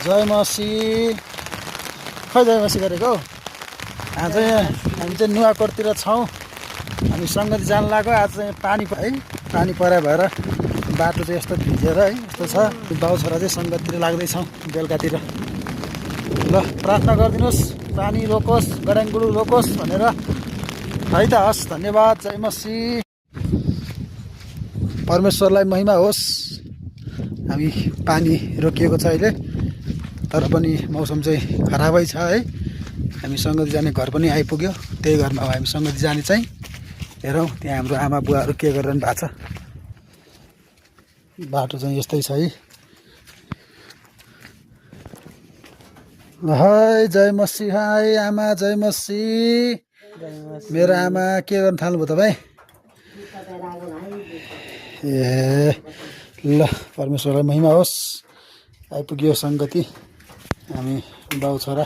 जय मसी खै जय मसी गरेको आज चाहिँ हामी चाहिँ नुवाकोटतिर छौँ। हामी सङ्गति जान लाग्यो। आज चाहिँ पानी परे भएर बाटो चाहिँ यस्तो भिजेर है यस्तो छ। बाउ छोरा चाहिँ सङ्गततिर लाग्दैछौँ बेलुकातिर। ल प्रार्थना गरिदिनुहोस् पानी रोकोस् गडाङगुडु रोकोस् भनेर है त। हस् धन्यवाद। जय मसी। परमेश्वरलाई महिमा होस्। हामी पानी रोकिएको छ अहिले, तर पनि मौसम चाहिँ खराबै छ है। हामी सङ्गति जाने घर पनि आइपुग्यो। त्यही घरमा हो हामी सङ्गति जाने चाहिँ। हेरौँ त्यहाँ हाम्रो आमा बुवाहरू के गरिरहनु भएको छ। बाटो चाहिँ यस्तै छ है। हाय जय मसी। हाय आमा जय मसी। मेरो आमा के गर्न थाल्नुभयो त भाइ? ए ल परमेश्वरलाई महिमा होस्। आइपुग्यो सङ्गति। हामी बाउ छोरा